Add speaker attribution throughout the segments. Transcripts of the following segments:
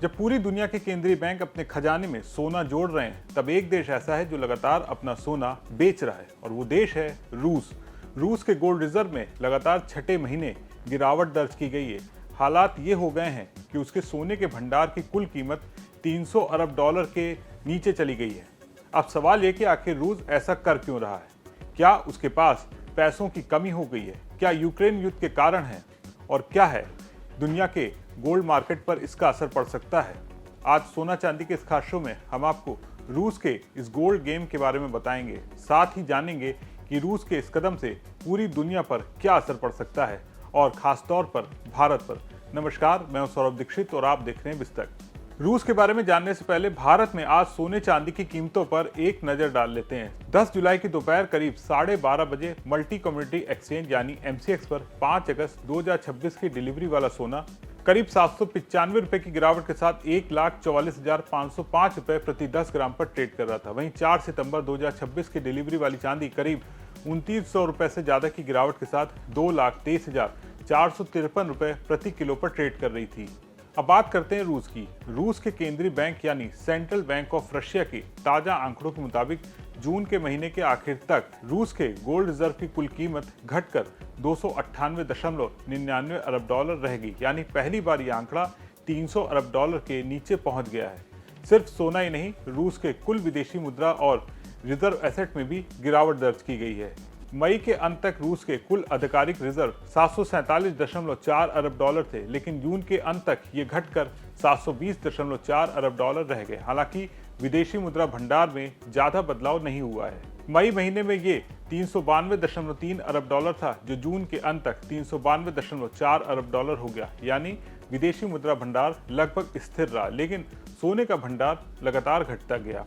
Speaker 1: जब पूरी दुनिया के केंद्रीय बैंक अपने खजाने में सोना जोड़ रहे हैं, तब एक देश ऐसा है जो लगातार अपना सोना बेच रहा है, और वो देश है रूस। रूस के गोल्ड रिजर्व में लगातार छठे महीने गिरावट दर्ज की गई है। हालात ये हो गए हैं कि उसके सोने के भंडार की कुल कीमत 300 अरब डॉलर के नीचे चली गई है। अब सवाल ये कि आखिर रूस ऐसा कर क्यों रहा है? क्या उसके पास पैसों की कमी हो गई है? क्या यूक्रेन युद्ध के कारण है? और क्या है दुनिया के गोल्ड मार्केट पर इसका असर पड़ सकता है? आज सोना चांदी के इस खास शो में हम आपको रूस के इस गोल्ड गेम के बारे में बताएंगे। साथ ही जानेंगे कि रूस के इस कदम से पूरी दुनिया पर क्या असर पड़ सकता है, और खास तौर पर भारत पर। नमस्कार, मैं हूं सौरभ दीक्षित और आप देख रहे हैं बिस्तक। रूस के बारे में जानने से पहले भारत में आज सोने चांदी की कीमतों पर एक नजर डाल लेते हैं। 10 जुलाई की दोपहर करीब 12:30 बजे मल्टी कम्युनिटी एक्सचेंज यानी MCX पर 5 अगस्त 2026 की डिलीवरी वाला सोना करीब 795 रुपए की गिरावट के साथ 1,44,505 रुपए प्रति 10 ग्राम पर ट्रेड कर रहा था। वहीं 4 सितंबर 2026 की डिलीवरी वाली चांदी करीब 2900 रुपए से ज्यादा की गिरावट के साथ 2,23,453 रुपए प्रति किलो पर ट्रेड कर रही थी। अब बात करते हैं रूस की। रूस के केंद्रीय बैंक यानी सेंट्रल बैंक ऑफ रशिया के ताजा आंकड़ों के मुताबिक जून के महीने के आखिर तक रूस के गोल्ड रिजर्व की कुल कीमत घटकर 298.99 अरब डॉलर रह गई। यानी पहली बार यह आंकड़ा 300 अरब डॉलर के नीचे पहुंच गया है। सिर्फ सोना ही नहीं, रूस के कुल विदेशी मुद्रा और रिजर्व एसेट में भी गिरावट दर्ज की गई है। मई के अंत तक रूस के कुल आधिकारिक रिजर्व 747.4 अरब डॉलर थे, लेकिन जून के अंत तक ये घटकर 720.4 अरब डॉलर रह गए। हालांकि विदेशी मुद्रा भंडार में ज्यादा बदलाव नहीं हुआ है। मई महीने में ये 392.3 अरब डॉलर था, जो जून के अंत तक 392.4 अरब डॉलर हो गया। यानी विदेशी मुद्रा भंडार लगभग स्थिर रहा, लेकिन सोने का भंडार लगातार घटता गया।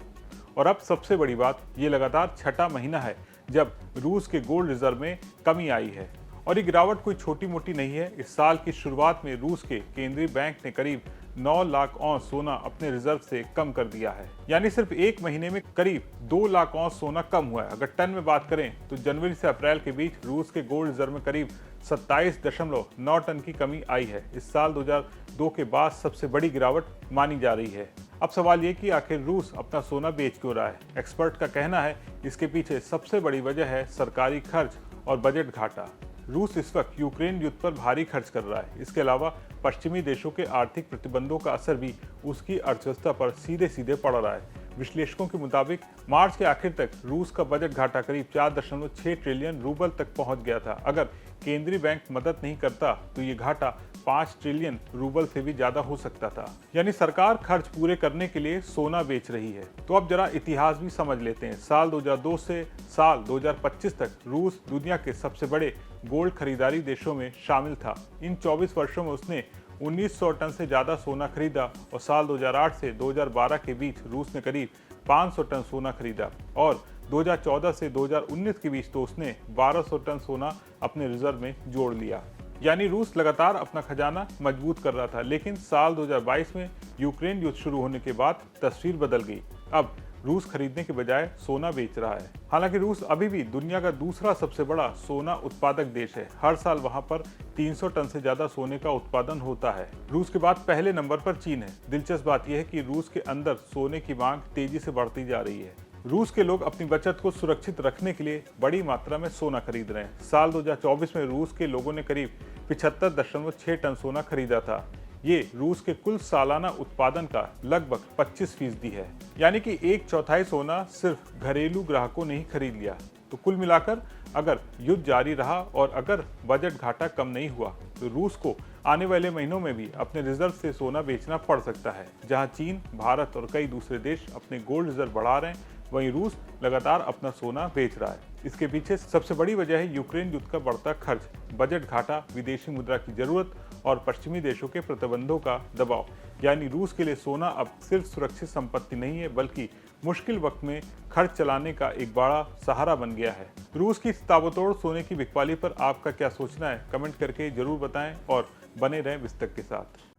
Speaker 1: और अब सबसे बड़ी बात, ये लगातार छठा महीना है जब रूस के गोल्ड रिजर्व में कमी आई है, और ये गिरावट कोई छोटी मोटी नहीं है। इस साल की शुरुआत में रूस के केंद्रीय बैंक ने करीब 9 लाख औंस सोना अपने रिजर्व से कम कर दिया है। यानी सिर्फ एक महीने में करीब 2 लाख औंस सोना कम हुआ है। अगर टन में बात करें तो जनवरी से अप्रैल के बीच रूस के गोल्ड रिजर्व में करीब 27.9 टन की कमी आई है। इस साल 2002 के बाद सबसे बड़ी गिरावट मानी जा रही है। अब सवाल ये कि आखिर रूस अपना सोना बेच क्यों रहा है? एक्सपर्ट का कहना है इसके पीछे सबसे बड़ी वजह है सरकारी खर्च और बजट घाटा। रूस इस वक्त यूक्रेन युद्ध पर भारी खर्च कर रहा है। इसके अलावा पश्चिमी देशों के आर्थिक प्रतिबंधों का असर भी उसकी अर्थव्यवस्था पर सीधे सीधे पड़ रहा है। विश्लेषकों के मुताबिक मार्च के आखिर तक रूस का बजट घाटा करीब 4.6 ट्रिलियन रूबल तक पहुंच गया था। अगर केंद्रीय बैंक मदद नहीं करता तो ये घाटा 5 ट्रिलियन रूबल से भी ज्यादा हो सकता था। यानी सरकार खर्च पूरे करने के लिए सोना बेच रही है। तो अब जरा इतिहास भी समझ लेते हैं। साल 2002 से साल 2025 तक रूस दुनिया के सबसे बड़े गोल्ड खरीदारी देशों में शामिल था। इन 24 वर्षों में उसने 1900 टन से ज्यादा सोना खरीदा, और साल 2008 से 2012 के बीच रूस ने करीब 500 टन सोना खरीदा, और 2014 से 2019 के बीच तो उसने 1200 टन सोना अपने रिजर्व में जोड़ लिया। यानी रूस लगातार अपना खजाना मजबूत कर रहा था। लेकिन साल 2022 में यूक्रेन युद्ध शुरू होने के बाद तस्वीर बदल गई। अब रूस खरीदने के बजाय सोना बेच रहा है। हालांकि रूस अभी भी दुनिया का दूसरा सबसे बड़ा सोना उत्पादक देश है। हर साल वहां पर 300 टन से ज्यादा सोने का उत्पादन होता है। रूस के बाद पहले नंबर पर चीन है। दिलचस्प बात यह है कि रूस के अंदर सोने की मांग तेजी से बढ़ती जा रही है। रूस के लोग अपनी बचत को सुरक्षित रखने के लिए बड़ी मात्रा में सोना खरीद रहे हैं। साल 2024 में रूस के लोगों ने करीब 75.6 टन सोना खरीदा था। ये रूस के कुल सालाना उत्पादन का लगभग 25% है। यानी कि 1/4 सोना सिर्फ घरेलू ग्राहकों ने ही खरीद लिया। तो कुल मिलाकर अगर युद्ध जारी रहा और अगर बजट घाटा कम नहीं हुआ, तो रूस को आने वाले महीनों में भी अपने रिजर्व से सोना बेचना पड़ सकता है। जहां चीन, भारत और कई दूसरे देश अपने गोल्ड रिजर्व बढ़ा रहे हैं, वहीं रूस लगातार अपना सोना बेच रहा है। इसके पीछे सबसे बड़ी वजह है यूक्रेन युद्ध का बढ़ता खर्च, बजट घाटा, विदेशी मुद्रा की जरूरत और पश्चिमी देशों के प्रतिबंधों का दबाव। यानी रूस के लिए सोना अब सिर्फ सुरक्षित संपत्ति नहीं है, बल्कि मुश्किल वक्त में खर्च चलाने का एक बड़ा सहारा बन गया है। रूस की ताबड़तोड़ सोने की बिकवाली पर आपका क्या सोचना है? कमेंट करके जरूर बताएं और बने रहें बिस्तक के साथ।